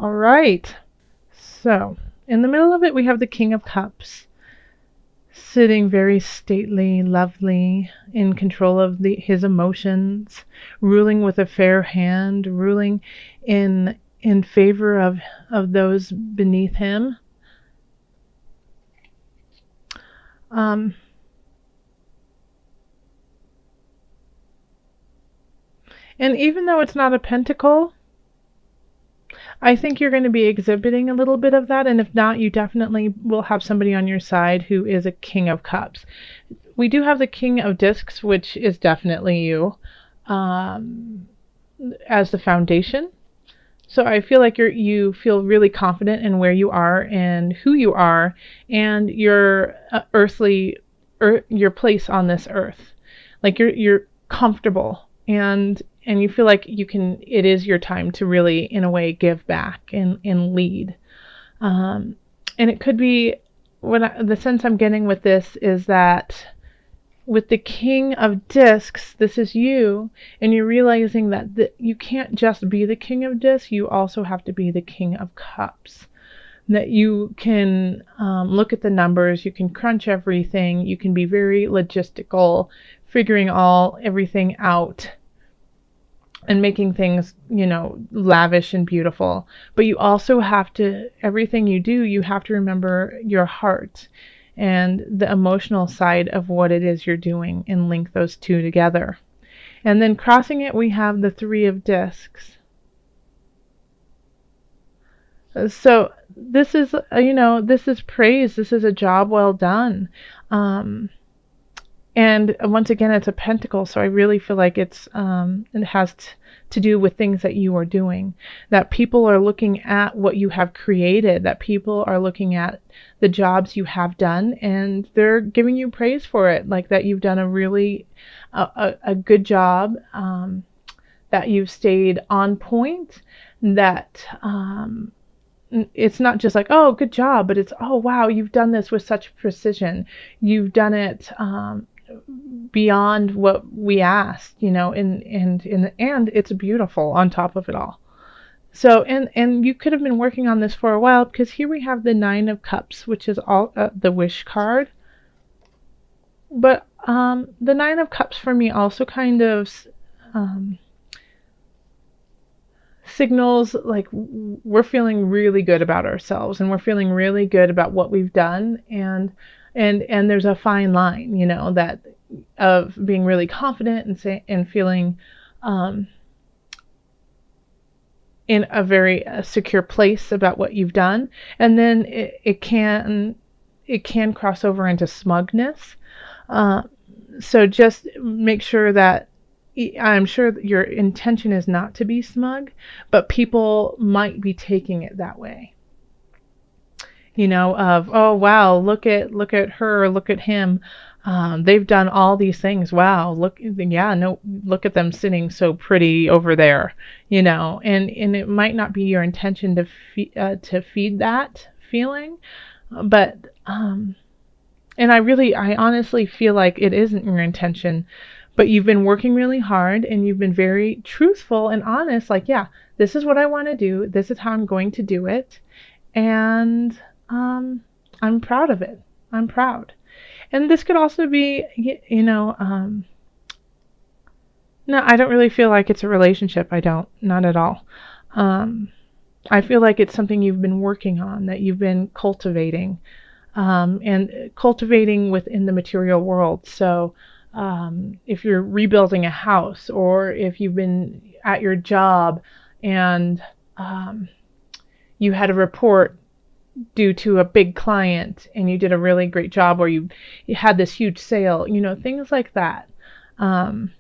All right. So, in the middle of it, we have the King of Cups, sitting very stately, lovely, in control of his emotions, ruling with a fair hand, ruling in favor of those beneath him. Um, and even though it's not a pentacle, I think you're going to be exhibiting a little bit of that, and if not, you definitely will have somebody on your side who is a King of Cups. We do have the King of Discs, which is definitely you, um, as the foundation. So I feel like you feel really confident in where you are and who you are and your your place on this earth. Like you're comfortable and you feel like it is your time to really in a way give back and lead. And it could be the sense I'm getting with this is that with the King of Discs, this is you, and you're realizing that you can't just be the King of Discs, you also have to be the King of Cups. That you can look at the numbers, you can crunch everything, you can be very logistical, figuring everything out and making things, lavish and beautiful. But you also have to, everything you do, you have to remember your heart and the emotional side of what it is you're doing and link those two together. And then crossing it, we have the Three of Discs. So this is, this is praise. This is a job well done. And once again, it's a pentacle, so I really feel like it has to do with things that you are doing, that people are looking at what you have created, that people are looking at the jobs you have done, and they're giving you praise for it, like that you've done a really a good job, that you've stayed on point, that it's not just like, oh, good job, but it's, oh, wow, you've done this with such precision. You've done it beyond what we asked, and it's beautiful on top of it all. So, and you could have been working on this for a while, because here we have the Nine of Cups, which is all the wish card. But the Nine of Cups for me also kind of signals like we're feeling really good about ourselves, and we're feeling really good about what we've done, and there's a fine line, that of being really confident and feeling in a very secure place about what you've done, and then it can cross over into smugness. So just make sure that, I'm sure that your intention is not to be smug, but people might be taking it that way. Of, oh wow, look at her, look at him. They've done all these things. Wow, look at them sitting so pretty over there. And it might not be your intention to feed that feeling, but and I honestly feel like it isn't your intention. But you've been working really hard, and you've been very truthful and honest, like, yeah, this is what I want to do. This is how I'm going to do it. And I'm proud of it. I'm proud. And this could also be, no, I don't really feel like it's a relationship. I don't, not at all. I feel like it's something you've been working on, that you've been cultivating, and cultivating within the material world. So, if you're rebuilding a house, or if you've been at your job and you had a report due to a big client and you did a really great job, or you had this huge sale, things like that. And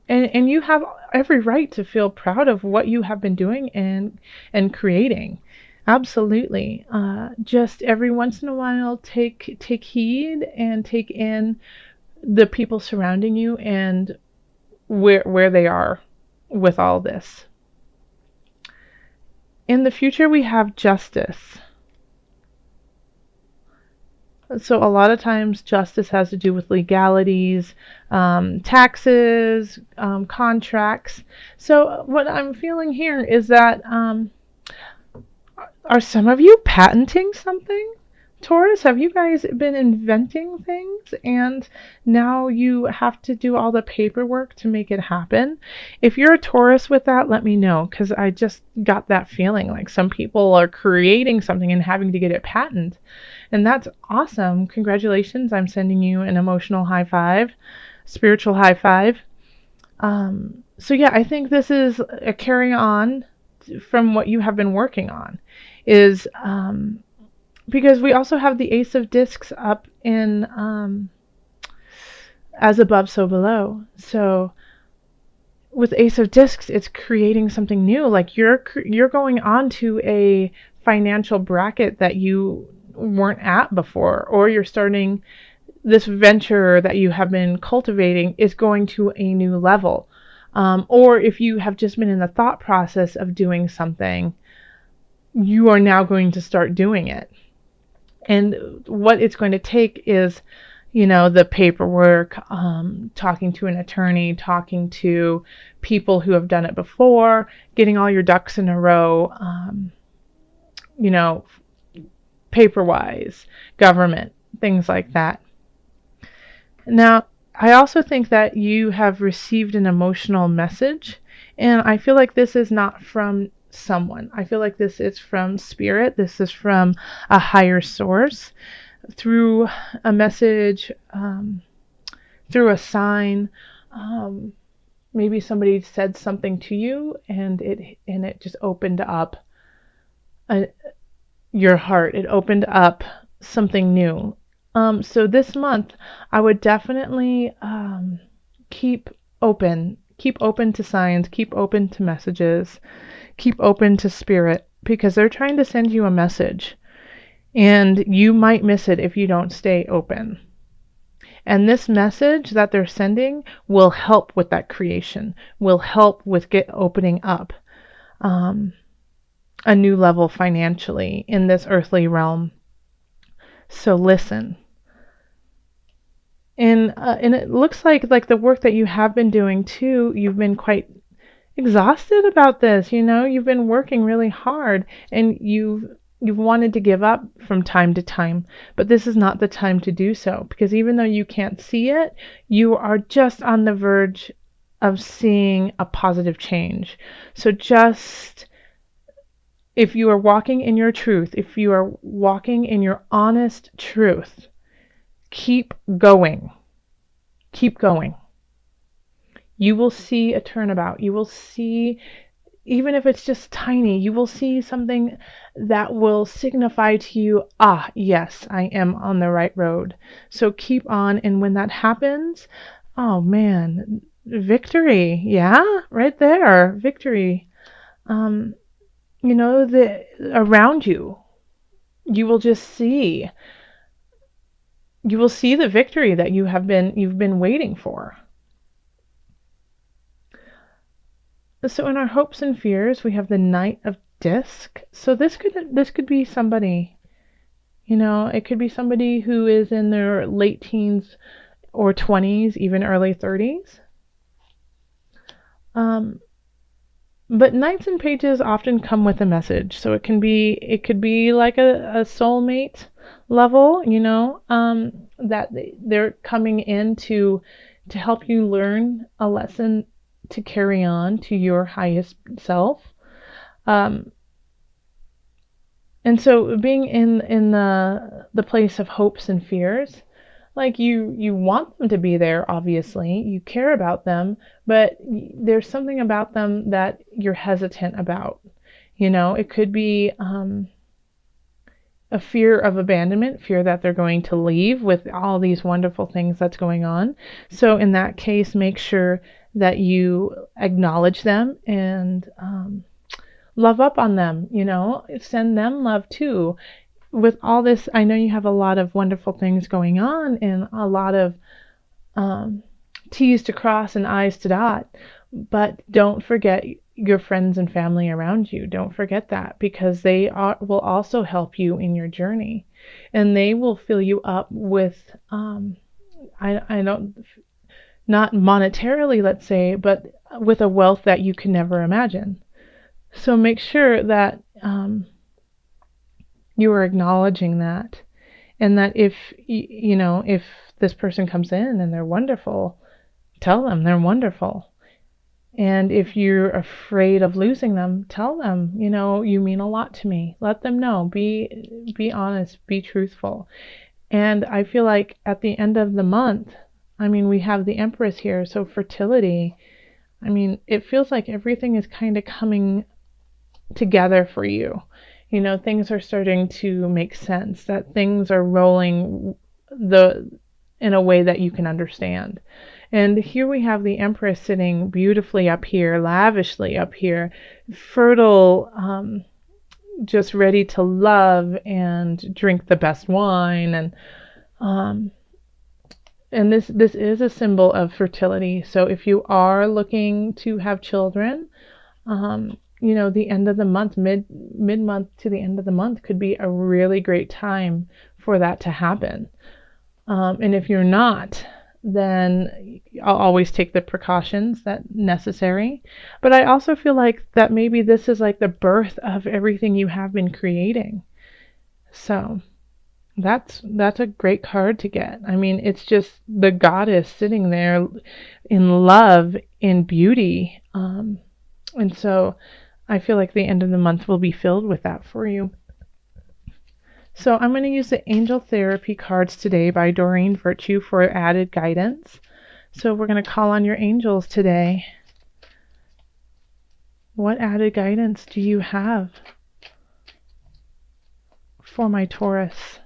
you have every right to feel proud of what you have been doing and creating. Absolutely. Just every once in a while, take heed and take in the people surrounding you and where they are with all this. In the future, we have justice. So a lot of times justice has to do with legalities, taxes, contracts. So what I'm feeling here is that Are some of you patenting something? Taurus, have you guys been inventing things and now you have to do all the paperwork to make it happen? If you're a Taurus with that, let me know, because I just got that feeling like some people are creating something and having to get it patented. And that's awesome. Congratulations. I'm sending you an emotional high five, spiritual high five. So yeah, I think this is a carry on from what you have been working on, is because we also have the Ace of Discs up in as above, so below. So with Ace of Discs, it's creating something new. Like you're going on to a financial bracket that you weren't at before, or you're starting this venture that you have been cultivating is going to a new level. Or if you have just been in the thought process of doing something, you are now going to start doing it. And what it's going to take is, the paperwork, talking to an attorney, talking to people who have done it before, getting all your ducks in a row, paper-wise, government, things like that. Now, I also think that you have received an emotional message, and I feel like this is not from someone. I feel like this is from spirit. This is from a higher source through a message, through a sign. Maybe somebody said something to you, and it just opened up your heart. It opened up something new. So this month, I would definitely keep open to signs, keep open to messages, keep open to spirit, because they're trying to send you a message, and you might miss it if you don't stay open. And this message that they're sending will help with that creation, will help with opening up a new level financially in this earthly realm. So listen. And it looks like the work that you have been doing too, you've been quite exhausted about this. You've been working really hard, and you've wanted to give up from time to time, but this is not the time to do so, because even though you can't see it, you are just on the verge of seeing a positive change. So just, if you are walking in your truth, if you are walking in your honest truth, keep going. Keep going. You will see a turnabout. You will see, even if it's just tiny, you will see something that will signify to you, yes, I am on the right road. So keep on. And when that happens, oh man, victory. Yeah, right there. Victory. Around you, you will just see. You will see the victory that you've been waiting for. So in our hopes and fears, we have the Knight of Disc. So this could be somebody, it could be somebody who is in their late teens or 20s, even early 30s. But Knights and Pages often come with a message. So it could be like a soulmate level, that they're coming in to help you learn a lesson to carry on to your highest self. And so being in the place of hopes and fears, like you want them to be there, obviously, you care about them, but there's something about them that you're hesitant about. It could be a fear of abandonment, fear that they're going to leave with all these wonderful things that's going on. So in that case, make sure that you acknowledge them and love up on them, send them love too. With all this, I know you have a lot of wonderful things going on and a lot of T's to cross and I's to dot, but don't forget your friends and family around you. Don't forget that, because they will also help you in your journey, and they will fill you up with I don't, not monetarily, let's say, but with a wealth that you can never imagine. So make sure that You are acknowledging that. And that if, if this person comes in and they're wonderful, tell them they're wonderful. And if you're afraid of losing them, tell them, you mean a lot to me. Let them know. Be honest, be truthful. And I feel like at the end of the month, we have the Empress here, so fertility. It feels like everything is kind of coming together for you. Things are starting to make sense, that things are rolling in a way that you can understand. And here we have the Empress sitting beautifully up here, lavishly up here, fertile, just ready to love and drink the best wine. And this is a symbol of fertility. So if you are looking to have children, the end of the month, mid-month to the end of the month could be a really great time for that to happen. And if you're not, then I'll always take the precautions that necessary. But I also feel like that maybe this is like the birth of everything you have been creating. So that's a great card to get. It's just the goddess sitting there in love, in beauty. And so I feel like the end of the month will be filled with that for you. So I'm going to use the Angel Therapy cards today by Doreen Virtue for added guidance. So we're going to call on your angels today. What added guidance do you have for my Taurus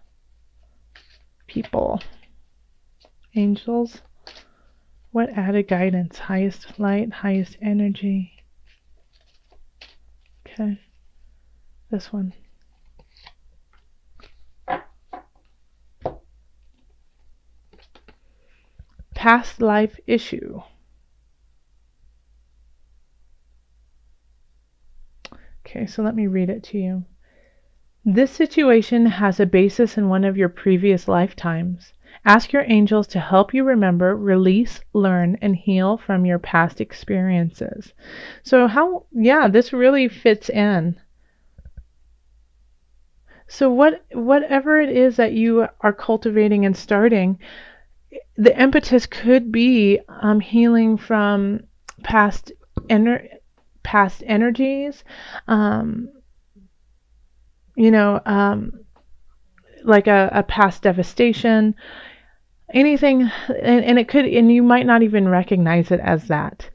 people? Angels, what added guidance? Highest light, highest energy. Okay, this one. Past life issue. Okay, so let me read it to you. This situation has a basis in one of your previous lifetimes. Ask your angels to help you remember, release, learn, and heal from your past experiences. So this really fits in. So whatever it is that you are cultivating and starting, the impetus could be healing from past energies, like a past devastation, anything, and it could, and you might not even recognize it as that,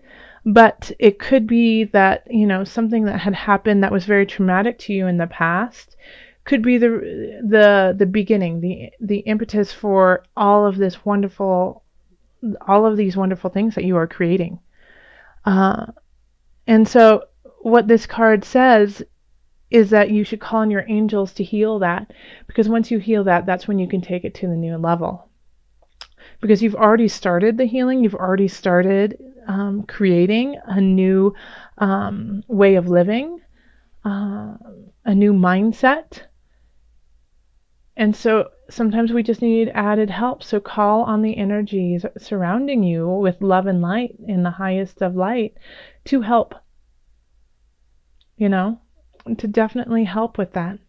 but it could be that something that had happened that was very traumatic to you in the past could be the beginning, the impetus for all of these wonderful things that you are creating. And so what this card says is that you should call on your angels to heal that, because once you heal that, that's when you can take it to the new level. Because you've already started the healing, you've already started creating a new way of living, a new mindset. And so sometimes we just need added help. So call on the energies surrounding you with love and light in the highest of light to help, to definitely help with that.